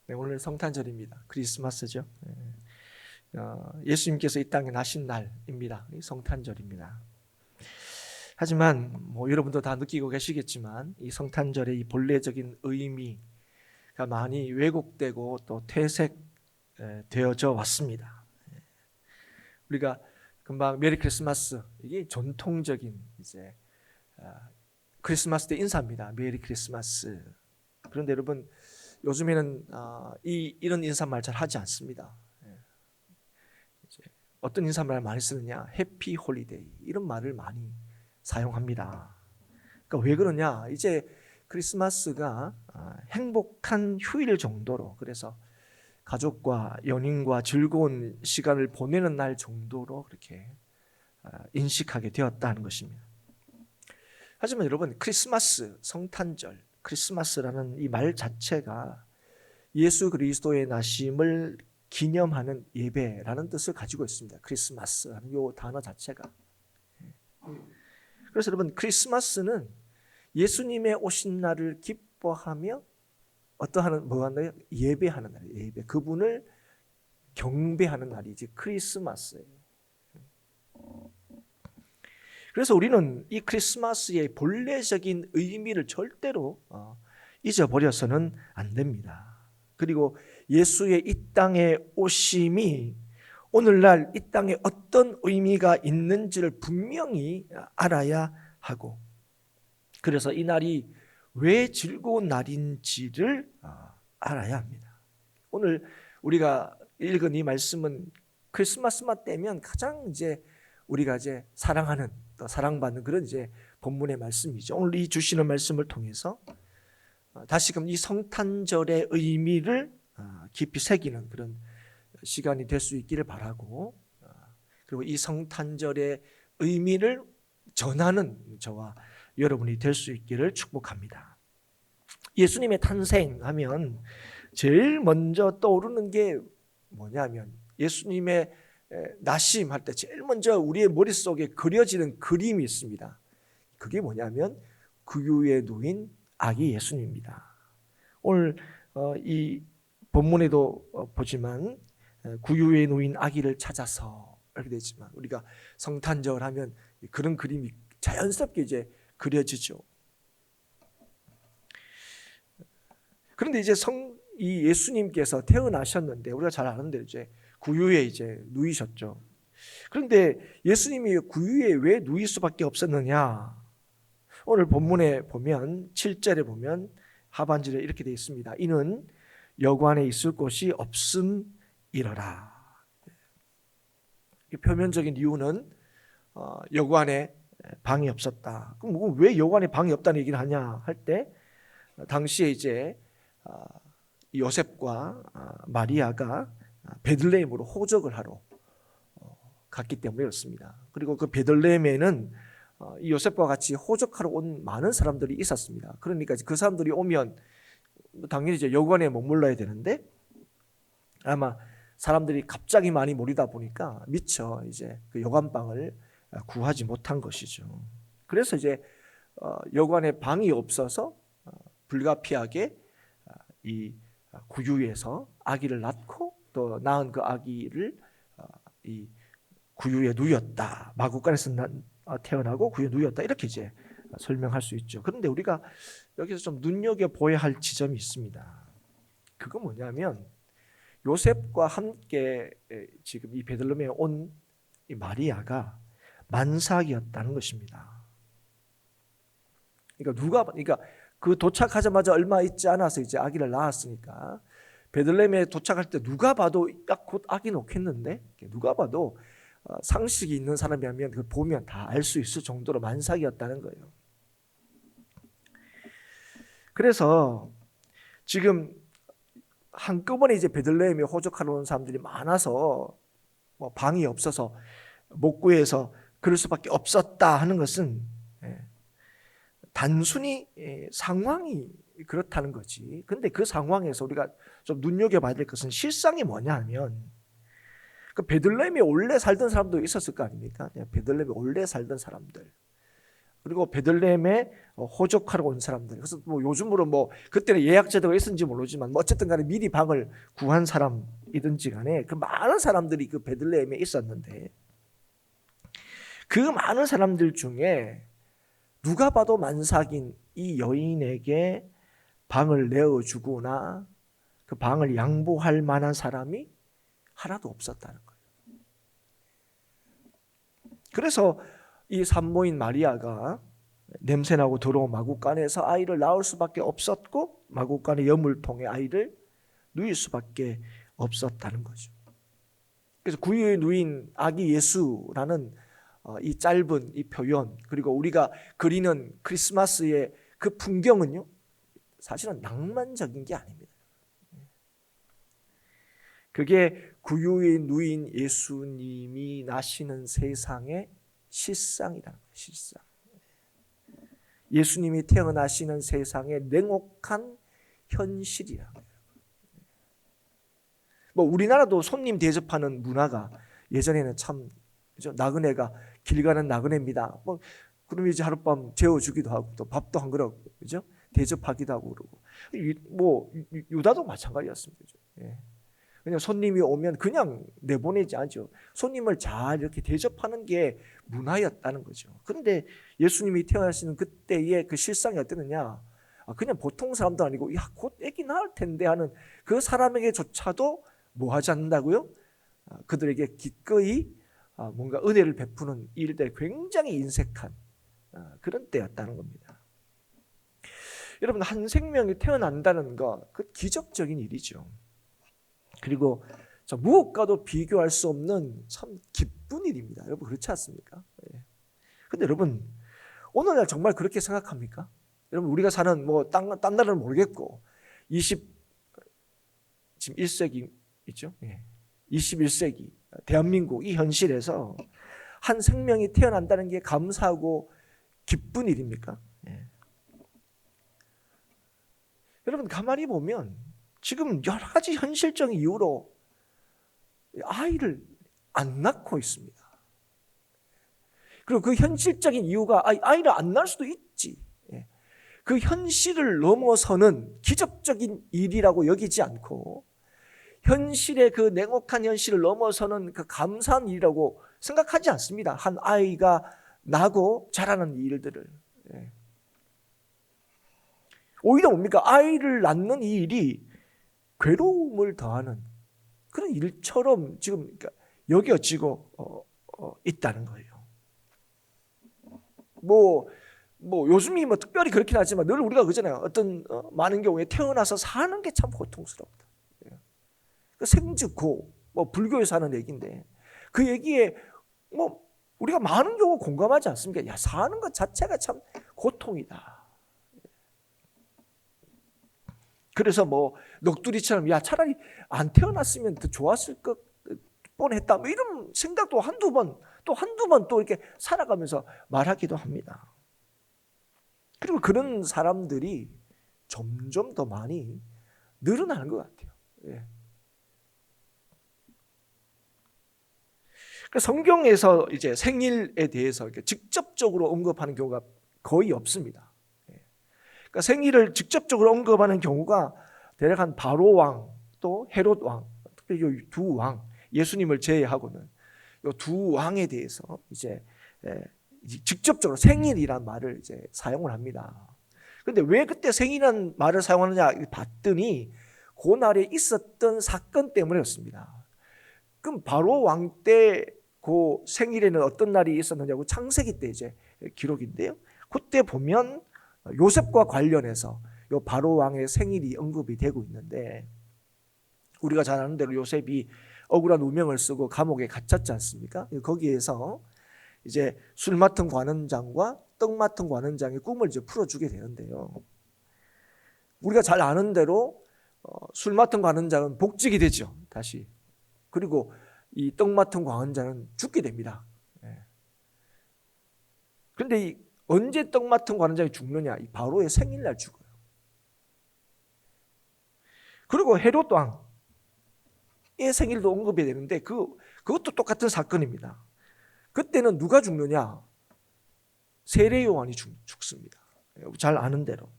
네, 오늘 성탄절입니다. 크리스마스죠. 예수님께서 이 땅에 나신 날입니다. 성탄절입니다. 하지만 여러분도 다 느끼고 계시겠지만 이 성탄절의 이 본래적인 의미가 많이 왜곡되고 또 퇴색되어져 왔습니다. 우리가 금방 메리 크리스마스, 이게 전통적인 이제 크리스마스 때 인사입니다. 메리 크리스마스. 그런데 여러분, 요즘에는 이런 인사말 잘 하지 않습니다. 어떤 인사말 많이 쓰느냐? 해피 홀리데이, 이런 말을 많이 사용합니다. 그러니까 왜 그러냐? 이제 크리스마스가 행복한 휴일 정도로, 그래서 가족과 연인과 즐거운 시간을 보내는 날 정도로 그렇게 인식하게 되었다는 것입니다. 하지만 여러분, 크리스마스, 성탄절, 크리스마스라는 이 말 자체가 예수 그리스도의 나심을 기념하는 예배라는 뜻을 가지고 있습니다. 크리스마스라는 이 단어 자체가. 그래서 여러분, 크리스마스는 예수님의 오신 날을 기뻐하며 뭐 하나요? 예배하는 날이에요. 예배. 그분을 경배하는 날이지 크리스마스예요. 그래서 우리는 이 크리스마스의 본래적인 의미를 절대로 잊어버려서는 안 됩니다. 그리고 예수의 이 땅에 오심이 오늘날 이 땅에 어떤 의미가 있는지를 분명히 알아야 하고, 그래서 이 날이 왜 즐거운 날인지를 알아야 합니다. 오늘 우리가 읽은 이 말씀은 크리스마스만 되면 가장 이제 우리가 이제 사랑하는, 또 사랑받는 그런 이제 본문의 말씀이죠. 오늘 이 주시는 말씀을 통해서 다시금 이 성탄절의 의미를 깊이 새기는 그런 시간이 될 수 있기를 바라고, 그리고 이 성탄절의 의미를 전하는 저와 여러분이 될 수 있기를 축복합니다. 예수님의 탄생하면 제일 먼저 떠오르는 게 뭐냐면, 예수님의 나심 할 때 제일 먼저 우리의 머릿속에 그려지는 그림이 있습니다. 그게 뭐냐면 구유에 누인 아기 예수님입니다. 오늘 이 본문에도 보지만 구유에 누인 아기를 찾아서 이렇게 되지만, 우리가 성탄절 하면 그런 그림이 자연스럽게 이제 그려지죠. 그런데 이제 이 예수님께서 태어나셨는데 우리가 잘 아는 대로 이제 구유에 이제 누이셨죠. 그런데 예수님이 구유에 왜 누일 수밖에 없었느냐? 오늘 본문에 보면 7절에 보면 하반절에 이렇게 되어 있습니다. 이는 여관에 있을 곳이 없음이러라. 표면적인 이유는 여관에 방이 없었다. 그럼 왜 여관에 방이 없다는 얘기를 하냐 할 때, 당시에 이제 요셉과 마리아가 베들레헴으로 호적을 하러 갔기 때문에 그렇습니다. 그리고 그 베들레헴에는 이 요셉과 같이 호적하러 온 많은 사람들이 있었습니다. 그러니까 그 사람들이 오면 당연히 이제 여관에 머물러야 되는데, 아마 사람들이 갑자기 많이 모이다 보니까 미처 이제 그 여관방을 구하지 못한 것이죠. 그래서 이제 여관에 방이 없어서 불가피하게 이 구유에서 아기를 낳고 또 낳은 그 아기를 이 구유에 누였다. 마구간에서 태어나고 구유에 누였다. 이렇게 이제 설명할 수 있죠. 그런데 우리가 여기서 좀 눈여겨보아야 할 지점이 있습니다. 그건 뭐냐면, 요셉과 함께 지금 이 베들레헴에 온 이 마리아가 만삭이었다는 것입니다. 그러니까 그 도착하자마자 얼마 있지 않아서 이제 아기를 낳았으니까 베들레헴에 도착할 때 누가 봐도 딱 곧 아기 놓겠는데, 누가 봐도 상식이 있는 사람이라면 그 보면 다 알 수 있을 정도로 만삭이었다는 거예요. 그래서 지금 한꺼번에 이제 베들레헴에 호적하러 온 사람들이 많아서 방이 없어서 못 구해서 그럴 수밖에 없었다 하는 것은 단순히 상황이 그렇다는 거지. 근데 그 상황에서 우리가 좀 눈여겨봐야 될 것은 실상이 뭐냐 하면, 그 베들레헴에 원래 살던 사람도 있었을 거 아닙니까? 베들레헴에 원래 살던 사람들, 그리고 베들레헴에 호적하러 온 사람들. 그래서 뭐 요즘으로 뭐 그때는 예약 제도가 있었는지 모르지만 뭐 어쨌든 간에 미리 방을 구한 사람이든지 간에 그 많은 사람들이 그 베들레헴에 있었는데, 그 많은 사람들 중에 누가 봐도 만삭인 이 여인에게 방을 내어주거나 그 방을 양보할 만한 사람이 하나도 없었다는 거예요. 그래서 이 산모인 마리아가 냄새나고 더러운 마구간에서 아이를 낳을 수밖에 없었고, 마구간의 염을 통해 아이를 누일 수밖에 없었다는 거죠. 그래서 구유에 누인 아기 예수라는 이 짧은 이 표현, 그리고 우리가 그리는 크리스마스의 그 풍경은요, 사실은 낭만적인 게 아닙니다. 그게 구유에 누인 예수님이 나시는 세상의 실상이라는 거예요. 실상. 예수님이 태어나시는 세상의 냉혹한 현실이라는 거예요. 뭐 우리나라도 손님 대접하는 문화가 예전에는 참, 그죠? 나그네가 길 가는 나그네입니다. 뭐 그러면 이제 하룻밤 재워주기도 하고 또 밥도 한 그릇, 그죠? 대접하기도 하고 그러고, 뭐 유다도 마찬가지였습니다. 그죠? 예. 그냥 손님이 오면 그냥 내보내지 않죠. 손님을 잘 이렇게 대접하는 게 문화였다는 거죠. 그런데 예수님이 태어나시는 그때의 그 실상이 어땠느냐? 그냥 보통 사람도 아니고, 야, 곧 애기 낳을 텐데 하는 그 사람에게조차도 뭐 하지 않는다고요? 그들에게 기꺼이 뭔가 은혜를 베푸는 일들, 굉장히 인색한 그런 때였다는 겁니다. 여러분, 한 생명이 태어난다는 거, 그 기적적인 일이죠. 그리고 무엇과도 비교할 수 없는 참 기쁜 일입니다. 여러분, 그렇지 않습니까? 그런데 여러분, 오늘날 정말 그렇게 생각합니까? 여러분, 우리가 사는 뭐 딴 나라는 모르겠고 21세기 있죠? 21세기 대한민국 이 현실에서 한 생명이 태어난다는 게 감사하고 기쁜 일입니까? 여러분, 가만히 보면 지금 여러 가지 현실적인 이유로 아이를 안 낳고 있습니다. 그리고 그 현실적인 이유가 아이를 안 낳을 수도 있지. 그 현실을 넘어서는 기적적인 일이라고 여기지 않고, 현실의 그 냉혹한 현실을 넘어서는 그 감사한 일이라고 생각하지 않습니다. 한 아이가 나고 자라는 일들을. 오히려 뭡니까? 아이를 낳는 이 일이 괴로움을 더하는 그런 일처럼 지금 여겨지고 있다는 거예요. 뭐 요즘이 뭐 특별히 그렇긴 하지만 늘 우리가 그러잖아요. 어떤 많은 경우에 태어나서 사는 게 참 고통스럽다. 생즉고 뭐 불교에서 하는 얘기인데, 그 얘기에 뭐 우리가 많은 경우 공감하지 않습니까? 야, 사는 것 자체가 참 고통이다. 그래서 뭐 넋두리처럼, 야, 차라리 안 태어났으면 더 좋았을 것 뻔했다, 뭐 이런 생각도 한두 번 또 이렇게 살아가면서 말하기도 합니다. 그리고 그런 사람들이 점점 더 많이 늘어나는 것 같아요. 성경에서 이제 생일에 대해서 이렇게 직접적으로 언급하는 경우가 거의 없습니다. 그러니까 생일을 직접적으로 언급하는 경우가 대략 한 바로 왕, 또 헤롯 왕, 특히 이 두 왕, 예수님을 제외하고는 이 두 왕에 대해서 이제 직접적으로 생일이란 말을 이제 사용을 합니다. 그런데 왜 그때 생일이라는 말을 사용하느냐 봤더니 그날에 있었던 사건 때문이었습니다. 그럼 바로 왕 때 그 생일에는 어떤 날이 있었느냐고 창세기 때 이제 기록인데요. 그때 보면 요셉과 관련해서 요 바로 왕의 생일이 언급이 되고 있는데, 우리가 잘 아는 대로 요셉이 억울한 누명을 쓰고 감옥에 갇혔지 않습니까? 거기에서 이제 술 맡은 관원장과 떡 맡은 관원장의 꿈을 이제 풀어주게 되는데요. 우리가 잘 아는 대로 술 맡은 관원장은 복직이 되죠, 다시. 그리고 이 떡 맡은 관원장은 죽게 됩니다. 그런데 언제 떡 맡은 관원장이 죽느냐? 이 바로의 생일날 죽어요. 그리고 헤롯 왕의 생일도 언급이 되는데 그것도 똑같은 사건입니다. 그때는 누가 죽느냐? 세례 요한이 죽습니다. 잘 아는 대로.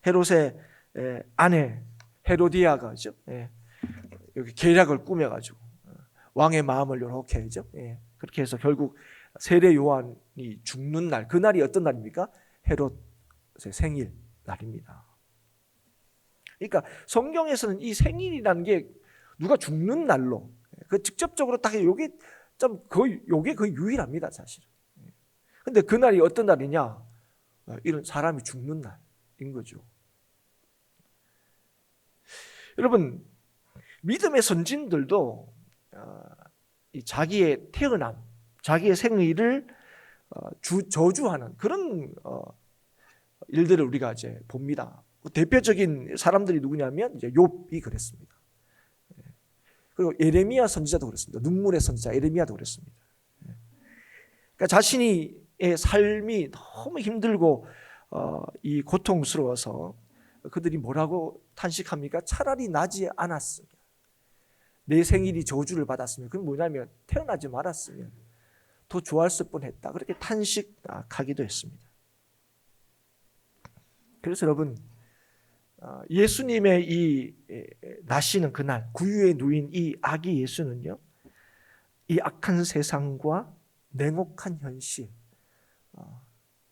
헤롯의 아내 헤로디아가죠. 여기 계략을 꾸며가지고 왕의 마음을 이렇게 하죠. 그렇게 해서 결국 세례 요한이 죽는 날, 그 날이 어떤 날입니까? 헤롯의 생일 날입니다. 그러니까 성경에서는 이 생일이라는 게 누가 죽는 날로 그 직접적으로 딱 요게 좀 거의 요게 거의 유일합니다, 사실. 근데 그 날이 어떤 날이냐? 이런 사람이 죽는 날인 거죠. 여러분, 믿음의 선진들도 자기의 태어남, 자기의 생일을 저주하는 그런 일들을 우리가 이제 봅니다. 대표적인 사람들이 누구냐면 이제 욥이 그랬습니다. 그리고 예레미야 선지자도 그렇습니다. 눈물의 선지자 예레미야도 그랬습니다. 그러니까 자신의 삶이 너무 힘들고 이 고통스러워서 그들이 뭐라고 탄식합니까? 차라리 나지 않았으면, 내 생일이 저주를 받았으면, 그건 뭐냐면 태어나지 말았으면 더 좋았을 뻔했다, 그렇게 탄식하기도 했습니다. 그래서 여러분, 예수님의 이 나시는 그날 구유에 누인 이 아기 예수는요, 이 악한 세상과 냉혹한 현실,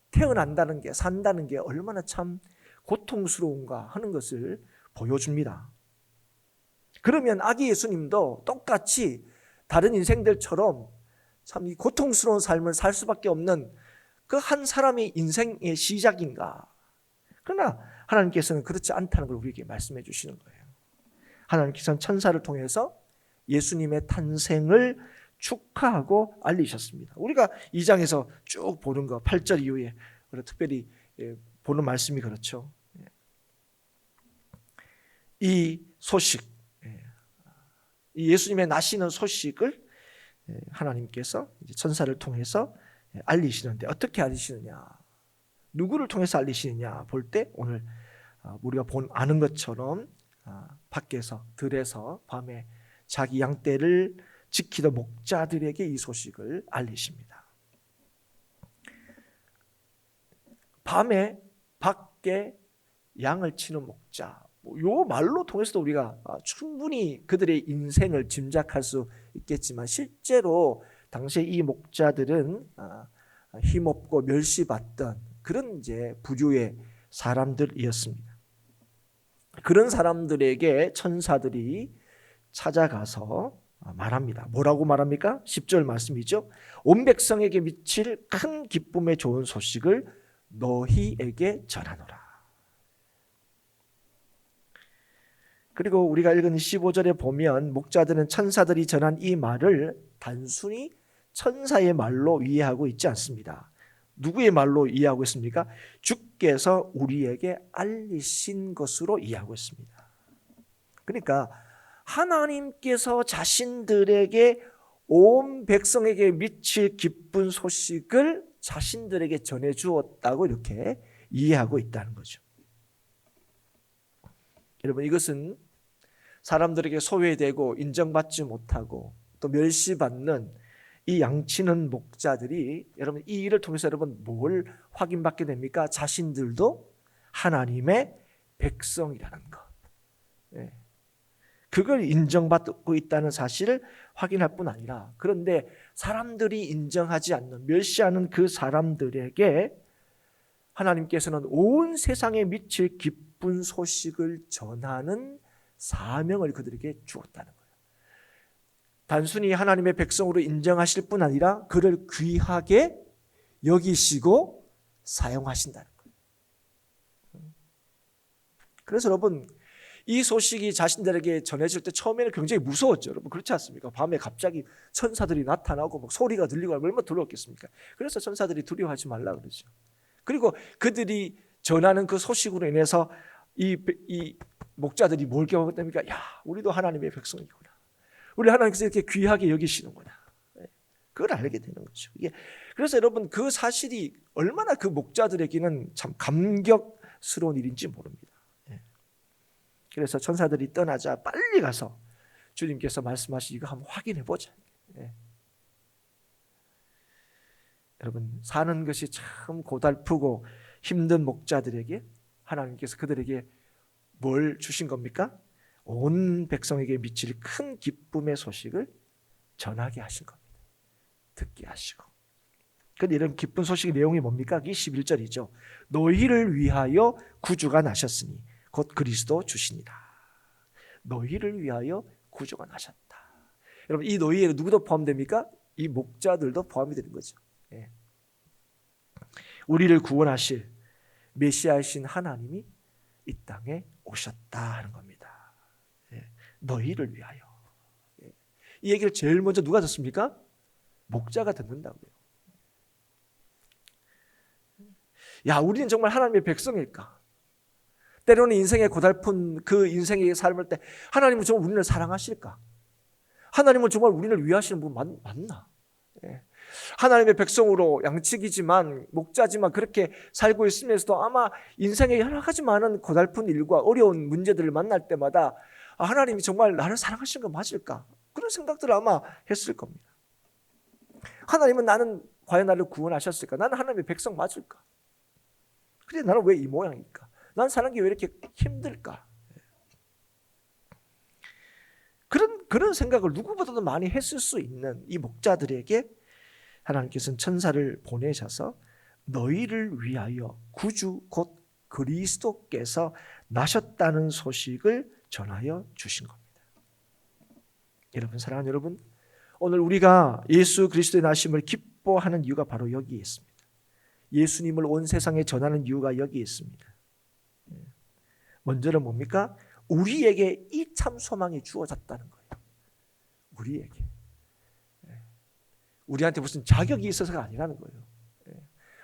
태어난다는 게, 산다는 게 얼마나 참 고통스러운가 하는 것을 보여줍니다. 그러면 아기 예수님도 똑같이 다른 인생들처럼 참 이 고통스러운 삶을 살 수밖에 없는 그 한 사람의 인생의 시작인가? 그러나 하나님께서는 그렇지 않다는 걸 우리에게 말씀해 주시는 거예요. 하나님께서는 천사를 통해서 예수님의 탄생을 축하하고 알리셨습니다. 우리가 2장에서 쭉 보는 거, 8절 이후에 특별히 보는 말씀이 그렇죠. 이 소식, 이 예수님의 나시는 소식을 하나님께서 천사를 통해서 알리시는데, 어떻게 알리시느냐, 누구를 통해서 알리시느냐 볼 때, 오늘 우리가 아는 것처럼 밖에서 들에서 밤에 자기 양떼를 지키던 목자들에게 이 소식을 알리십니다. 밤에 밖에 양을 치는 목자, 요 말로 통해서도 우리가 충분히 그들의 인생을 짐작할 수 있겠지만, 실제로 당시에 이 목자들은 힘없고 멸시받던 그런 이제 부류의 사람들이었습니다. 그런 사람들에게 천사들이 찾아가서 말합니다. 뭐라고 말합니까? 10절 말씀이죠. 온 백성에게 미칠 큰 기쁨의 좋은 소식을 너희에게 전하노라. 그리고 우리가 읽은 15절에 보면 목자들은 천사들이 전한 이 말을 단순히 천사의 말로 이해하고 있지 않습니다. 누구의 말로 이해하고 있습니까? 주께서 우리에게 알리신 것으로 이해하고 있습니다. 그러니까 하나님께서 자신들에게 온 백성에게 미칠 기쁜 소식을 자신들에게 전해 주었다고 이렇게 이해하고 있다는 거죠. 여러분, 이것은 사람들에게 소외되고 인정받지 못하고 또 멸시받는 이 양치는 목자들이, 여러분, 이 일을 통해서 여러분 뭘 확인받게 됩니까? 자신들도 하나님의 백성이라는 것, 그걸 인정받고 있다는 사실을 확인할 뿐 아니라, 그런데 사람들이 인정하지 않는, 멸시하는 그 사람들에게 하나님께서는 온 세상에 미칠 기쁜 소식을 전하는 사명을 그들에게 주었다는 거예요. 단순히 하나님의 백성으로 인정하실 뿐 아니라 그를 귀하게 여기시고 사용하신다는 거예요. 그래서 여러분, 이 소식이 자신들에게 전해질 때 처음에는 굉장히 무서웠죠. 여러분, 그렇지 않습니까? 밤에 갑자기 천사들이 나타나고 막 소리가 들리고 얼마나 두려웠겠습니까? 그래서 천사들이 두려워하지 말라 그러죠. 그리고 그들이 전하는 그 소식으로 인해서 이 목자들이 뭘 경험했답니까? 야, 우리도 하나님의 백성이구나. 우리 하나님께서 이렇게 귀하게 여기시는구나. 그걸 알게 되는 거죠. 그래서 여러분, 그 사실이 얼마나 그 목자들에게는 참 감격스러운 일인지 모릅니다. 그래서 천사들이 떠나자 빨리 가서 주님께서 말씀하신 이거 한번 확인해 보자. 여러분, 사는 것이 참 고달프고 힘든 목자들에게 하나님께서 그들에게 뭘 주신 겁니까? 온 백성에게 미칠 큰 기쁨의 소식을 전하게 하신 겁니다. 듣게 하시고. 근데 이런 기쁜 소식의 내용이 뭡니까? 이 11절이죠. 너희를 위하여 구주가 나셨으니 곧 그리스도 주시니라. 너희를 위하여 구주가 나셨다. 여러분, 이 너희에 누구도 포함됩니까? 이 목자들도 포함이 되는 거죠. 예. 우리를 구원하실 메시아이신 하나님이 이 땅에 오셨다 하는 겁니다. 예. 너희를 위하여. 예. 이 얘기를 제일 먼저 누가 듣습니까? 목자가 듣는다고요. 야, 우리는 정말 하나님의 백성일까? 때로는 인생의 고달픈 그 인생의 삶을 때 하나님은 정말 우리를 사랑하실까? 하나님은 정말 우리를 위하시는 분 맞나? 예. 하나님의 백성으로 양측이지만 목자지만 그렇게 살고 있으면서도 아마 인생에 여러 가지 많은 고달픈 일과 어려운 문제들을 만날 때마다 하나님이 정말 나를 사랑하시는 거 맞을까? 그런 생각들을 아마 했을 겁니다. 하나님은 과연 나를 구원하셨을까? 나는 하나님의 백성 맞을까? 근데 나는 왜 이 모양일까? 난 사는 게 왜 이렇게 힘들까? 그런 생각을 누구보다도 많이 했을 수 있는 이 목자들에게 하나님께서는 천사를 보내셔서 너희를 위하여 구주 곧 그리스도께서 나셨다는 소식을 전하여 주신 겁니다. 여러분, 사랑하는 여러분, 오늘 우리가 예수 그리스도의 나심을 기뻐하는 이유가 바로 여기에 있습니다. 예수님을 온 세상에 전하는 이유가 여기에 있습니다. 먼저는 뭡니까? 우리에게 이 참 소망이 주어졌다는 거예요. 우리에게. 우리한테 무슨 자격이 있어서가 아니라는 거예요.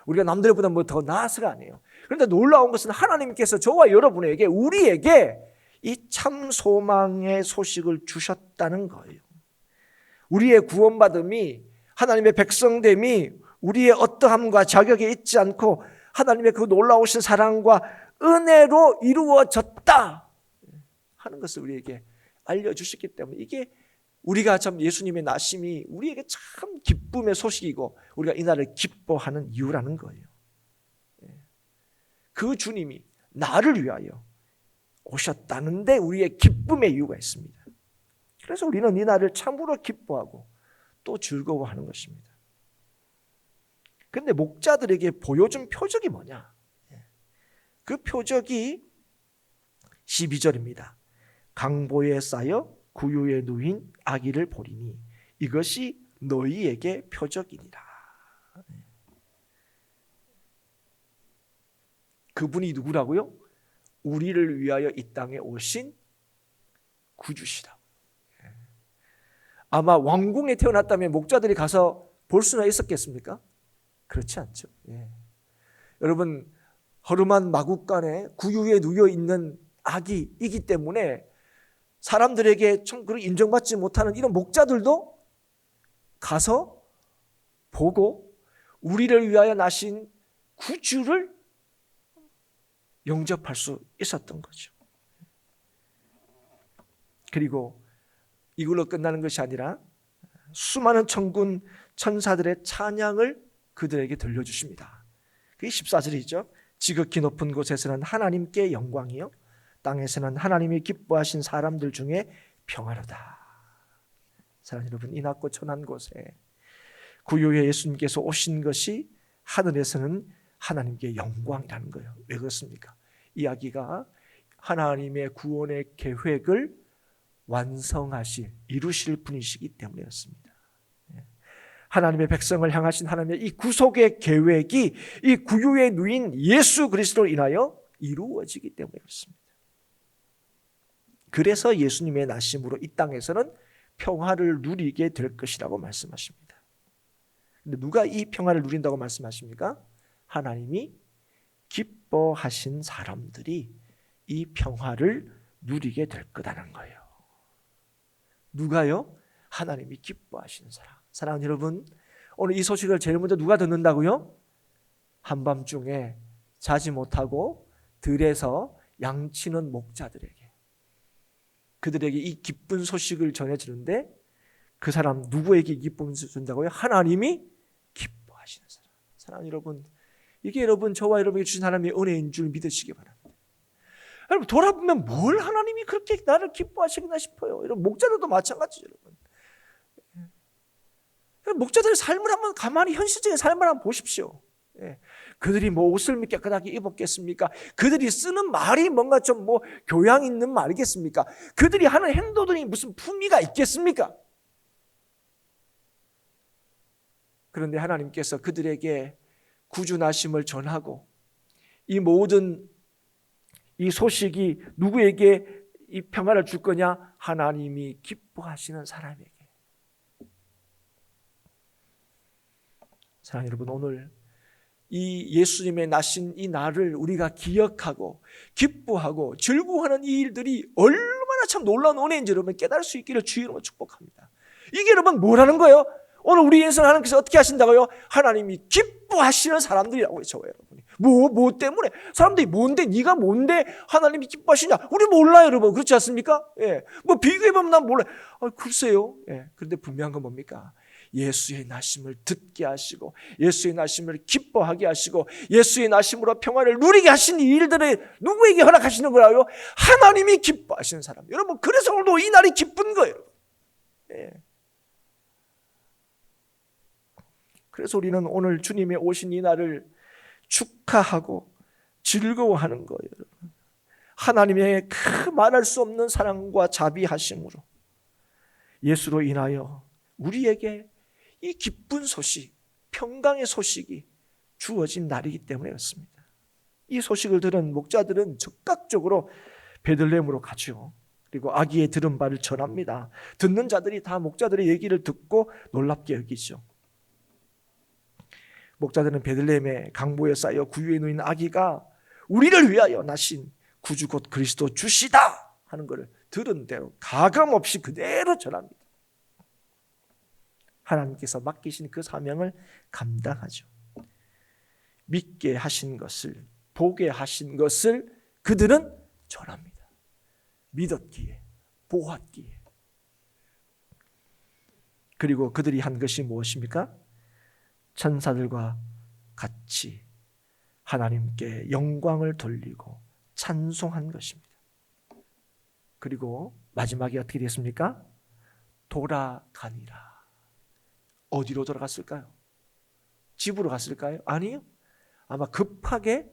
우리가 남들보다 뭐 더 나아서가 아니에요. 그런데 놀라운 것은 하나님께서 저와 여러분에게 우리에게 이 참 소망의 소식을 주셨다는 거예요. 우리의 구원받음이 하나님의 백성됨이 우리의 어떠함과 자격이 있지 않고 하나님의 그 놀라우신 사랑과 은혜로 이루어졌다 하는 것을 우리에게 알려주셨기 때문에 이게 우리가 참 예수님의 나심이 우리에게 참 기쁨의 소식이고 우리가 이날을 기뻐하는 이유라는 거예요. 그 주님이 나를 위하여 오셨다는데 우리의 기쁨의 이유가 있습니다. 그래서 우리는 이날을 참으로 기뻐하고 또 즐거워하는 것입니다. 그런데 목자들에게 보여준 표적이 뭐냐? 그 표적이 12절입니다. 강보에 쌓여 구유에 누인 아기를 보리니 이것이 너희에게 표적이니라. 그분이 누구라고요? 우리를 위하여 이 땅에 오신 구주시다. 아마 왕궁에 태어났다면 목자들이 가서 볼 수나 있었겠습니까? 그렇지 않죠. 예. 여러분, 허름한 마국간에 구유에 누워 있는 아기이기 때문에 사람들에게 좀 인정받지 못하는 이런 목자들도 가서 보고 우리를 위하여 나신 구주를 영접할 수 있었던 거죠. 그리고 이걸로 끝나는 것이 아니라 수많은 천군 천사들의 찬양을 그들에게 들려주십니다. 그게 14절이죠. 지극히 높은 곳에서는 하나님께 영광이요 땅에서는 하나님이 기뻐하신 사람들 중에 평화로다. 사랑하는 여러분, 이 낮고 천한 곳에 구유에 예수님께서 오신 것이 하늘에서는 하나님께 영광이라는 거예요. 왜 그렇습니까? 이 아기가 하나님의 구원의 계획을 이루실 분이시기 때문에 그렇습니다. 하나님의 백성을 향하신 하나님의 이 구속의 계획이 이 구유에 누인 예수 그리스도로 인하여 이루어지기 때문에 그렇습니다. 그래서 예수님의 나심으로 이 땅에서는 평화를 누리게 될 것이라고 말씀하십니다. 근데 누가 이 평화를 누린다고 말씀하십니까? 하나님이 기뻐하신 사람들이 이 평화를 누리게 될 거라는 거예요. 누가요? 하나님이 기뻐하시는 사람. 사랑하는 여러분, 오늘 이 소식을 제일 먼저 누가 듣는다고요? 한밤중에 자지 못하고 들에서 양치는 목자들에게, 그들에게 이 기쁜 소식을 전해주는데 그 사람 누구에게 기쁨을 준다고요? 하나님이 기뻐하시는 사람. 사랑하는 여러분, 이게 여러분 저와 여러분에게 주신 하나님의 은혜인 줄 믿으시기 바랍니다. 여러분 돌아보면 뭘 하나님이 그렇게 나를 기뻐하시겠나 싶어요. 여러분 목자들도 마찬가지죠. 여러분 목자들의 삶을 한번 가만히 현실적인 삶을 한번 보십시오. 그들이 뭐 옷을 깨끗하게 입었겠습니까? 그들이 쓰는 말이 뭔가 좀 뭐 교양 있는 말이겠습니까? 그들이 하는 행동들이 무슨 품위가 있겠습니까? 그런데 하나님께서 그들에게 구주나심을 전하고 이 모든 이 소식이 누구에게 이 평화를 줄 거냐? 하나님이 기뻐하시는 사람에게. 사랑하는 여러분, 오늘 이 예수님의 나신 이 날을 우리가 기억하고 기뻐하고 즐거워하는 이 일들이 얼마나 참 놀라운 은혜인지 여러분 깨달을 수 있기를 주의 이름으로 축복합니다. 이게 여러분 뭐라는 거예요? 오늘 우리 인생을 하나님께서 어떻게 하신다고요? 하나님이 기뻐하시는 사람들이라고 해요. 여러분이 뭐 때문에? 사람들이 뭔데? 네가 뭔데 하나님이 기뻐하시냐? 우리 몰라요, 여러분. 그렇지 않습니까? 뭐 비교해보면 난 몰라요. 글쎄요. 그런데 분명한 건 뭡니까? 예수의 나심을 듣게 하시고 예수의 나심을 기뻐하게 하시고 예수의 나심으로 평화를 누리게 하신 이 일들을 누구에게 허락하시는 거라고요? 하나님이 기뻐하시는 사람. 여러분, 그래서 오늘도 이 날이 기쁜 거예요. 그래서 우리는 오늘 주님의 오신 이 날을 축하하고 즐거워하는 거예요. 하나님의 그 말할 수 없는 사랑과 자비하심으로 예수로 인하여 우리에게 이 기쁜 소식, 평강의 소식이 주어진 날이기 때문에 그렇습니다. 이 소식을 들은 목자들은 즉각적으로 베들레헴으로 가죠. 그리고 아기의 들은 바를 전합니다. 듣는 자들이 다 목자들의 얘기를 듣고 놀랍게 여기죠. 목자들은 베들레헴의 강보에 쌓여 구유에 놓인 아기가 우리를 위하여 나신 구주 곧 그리스도 주시다 하는 것을 들은 대로 가감없이 그대로 전합니다. 하나님께서 맡기신 그 사명을 감당하죠. 믿게 하신 것을, 보게 하신 것을 그들은 전합니다. 믿었기에, 보았기에. 그리고 그들이 한 것이 무엇입니까? 천사들과 같이 하나님께 영광을 돌리고 찬송한 것입니다. 그리고 마지막에 어떻게 됐습니까? 돌아가니라. 어디로 돌아갔을까요? 집으로 갔을까요? 아니요. 아마 급하게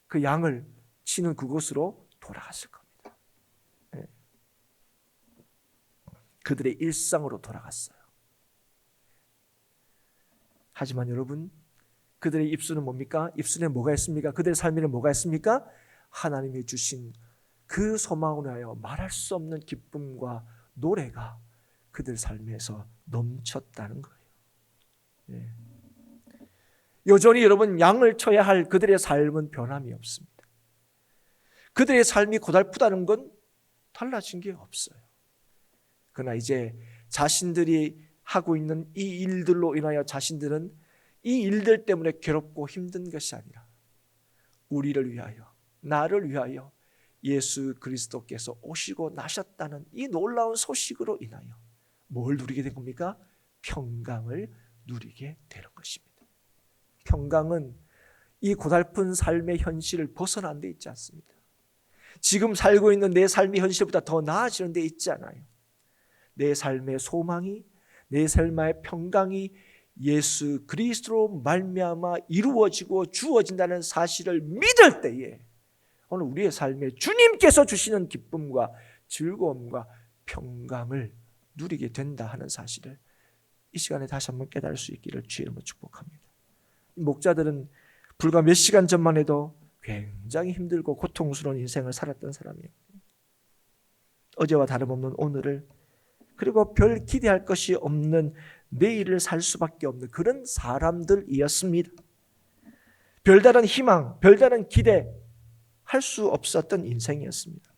그 양을 치는 그곳으로 돌아갔을 겁니다. 그들의 일상으로 돌아갔어요. 하지만 여러분, 그들의 입술은 뭡니까? 입술에 뭐가 있습니까? 그들의 삶에는 뭐가 있습니까? 하나님이 주신 그 소망으로 하여 말할 수 없는 기쁨과 노래가 그들 삶에서 넘쳤다는 거예요. 여전히 여러분 양을 쳐야 할 그들의 삶은 변함이 없습니다. 그들의 삶이 고달프다는 건 달라진 게 없어요. 그러나 이제 자신들이 하고 있는 이 일들로 인하여 자신들은 이 일들 때문에 괴롭고 힘든 것이 아니라 우리를 위하여, 나를 위하여 예수 그리스도께서 오시고 나셨다는 이 놀라운 소식으로 인하여 뭘 누리게 된 겁니까? 평강을 누리게 되는 것입니다. 평강은 이 고달픈 삶의 현실을 벗어난 데 있지 않습니다. 지금 살고 있는 내 삶의 현실보다 더 나아지는 데 있지 않아요. 내 삶의 소망이, 내 삶의 평강이 예수 그리스도로 말미암아 이루어지고 주어진다는 사실을 믿을 때에 오늘 우리의 삶에 주님께서 주시는 기쁨과 즐거움과 평강을 누리게 된다 하는 사실을 이 시간에 다시 한번 깨달을 수 있기를 주의 이름으로 축복합니다. 목자들은 불과 몇 시간 전만 해도 굉장히 힘들고 고통스러운 인생을 살았던 사람이에요. 어제와 다름없는 오늘을, 그리고 별 기대할 것이 없는 내일을 살 수밖에 없는 그런 사람들이었습니다. 별다른 희망, 별다른 기대 할 수 없었던 인생이었습니다.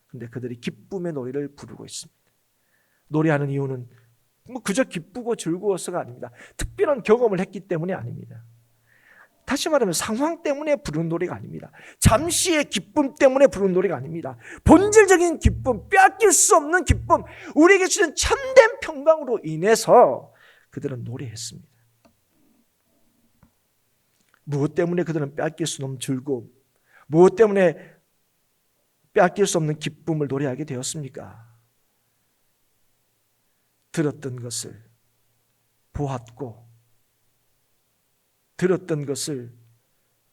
그런데 그들이 기쁨의 노래를 부르고 있습니다. 노래하는 이유는 그저 기쁘고 즐거워서가 아닙니다. 특별한 경험을 했기 때문이 아닙니다. 다시 말하면 상황 때문에 부르는 노래가 아닙니다. 잠시의 기쁨 때문에 부르는 노래가 아닙니다. 본질적인 기쁨, 빼앗길 수 없는 기쁨, 우리에게 주는 참된 평강으로 인해서 그들은 노래했습니다. 무엇 때문에 그들은 빼앗길 수 없는 즐거움, 무엇 때문에 빼앗길 수 없는 기쁨을 노래하게 되었습니까? 들었던 것을 보았고 들었던 것을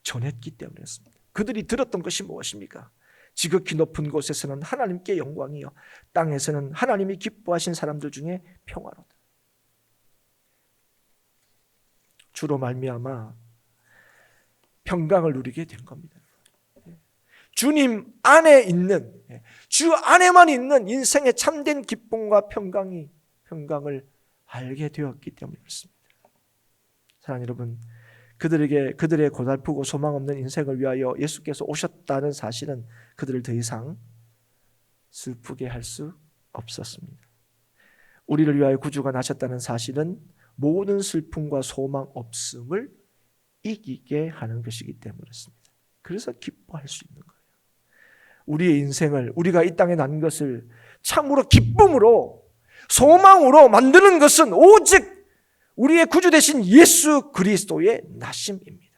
전했기 때문이었습니다. 그들이 들었던 것이 무엇입니까? 지극히 높은 곳에서는 하나님께 영광이요 땅에서는 하나님이 기뻐하신 사람들 중에 평화로다. 주로 말미암아 평강을 누리게 된 겁니다. 주님 안에 있는, 주 안에만 있는 인생의 참된 기쁨과 평강을 알게 되었기 때문에 그렇습니다. 사랑하는 여러분, 그들의 고달프고 소망 없는 인생을 위하여 예수께서 오셨다는 사실은 그들을 더 이상 슬프게 할 수 없었습니다. 우리를 위하여 구주가 나셨다는 사실은 모든 슬픔과 소망 없음을 이기게 하는 것이기 때문에 그렇습니다. 그래서 기뻐할 수 있는 거예요. 우리의 인생을, 우리가 이 땅에 난 것을 참으로 기쁨으로, 소망으로 만드는 것은 오직 우리의 구주 되신 예수 그리스도의 나심입니다.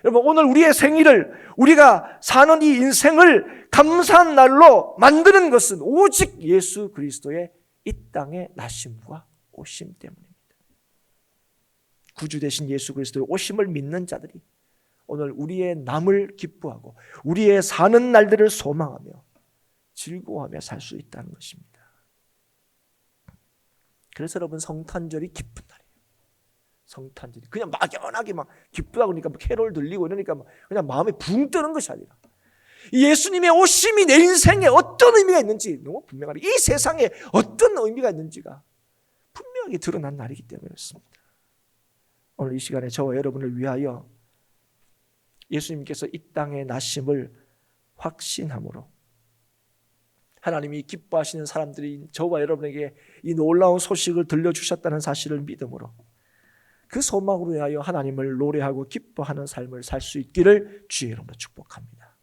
여러분, 오늘 우리의 생일을, 우리가 사는 이 인생을 감사한 날로 만드는 것은 오직 예수 그리스도의 이 땅의 나심과 오심 때문입니다. 구주 되신 예수 그리스도의 오심을 믿는 자들이 오늘 우리의 남을 기뻐하고 우리의 사는 날들을 소망하며 즐거워하며 살 수 있다는 것입니다. 그래서 여러분, 성탄절이 기쁜 날이에요. 성탄절이 그냥 막연하게 막 기쁘다고 그러니까 캐롤 들리고 이러니까 그냥 마음에 붕 뜨는 것이 아니라 예수님의 오심이 내 인생에 어떤 의미가 있는지 너무 분명하게, 이 세상에 어떤 의미가 있는지가 분명하게 드러난 날이기 때문에 그렇습니다. 오늘 이 시간에 저와 여러분을 위하여 예수님께서 이 땅에 나심을 확신함으로 하나님이 기뻐하시는 사람들이 저와 여러분에게 이 놀라운 소식을 들려주셨다는 사실을 믿음으로 그 소망으로 인하여 하나님을 노래하고 기뻐하는 삶을 살 수 있기를 주의 이름으로 축복합니다.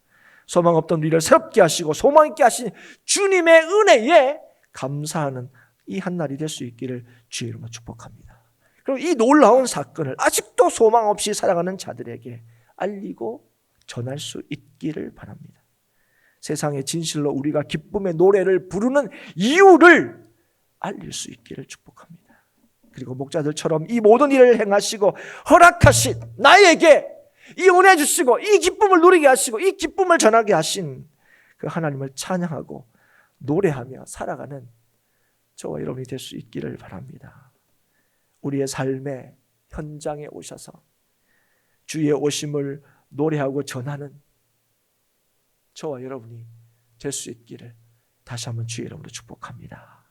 소망 없던 우리를 새롭게 하시고 소망 있게 하신 주님의 은혜에 감사하는 이 한날이 될 수 있기를 주의 이름으로 축복합니다. 그리고 이 놀라운 사건을 아직도 소망 없이 살아가는 자들에게 알리고 전할 수 있기를 바랍니다. 세상의 진실로 우리가 기쁨의 노래를 부르는 이유를 알릴 수 있기를 축복합니다. 그리고 목자들처럼 이 모든 일을 행하시고 허락하신 나에게 이 은혜 주시고 이 기쁨을 누리게 하시고 이 기쁨을 전하게 하신 그 하나님을 찬양하고 노래하며 살아가는 저와 여러분이 될 수 있기를 바랍니다. 우리의 삶의 현장에 오셔서 주의 오심을 노래하고 전하는 저와 여러분이 될 수 있기를 다시 한번 주의 이름으로 축복합니다.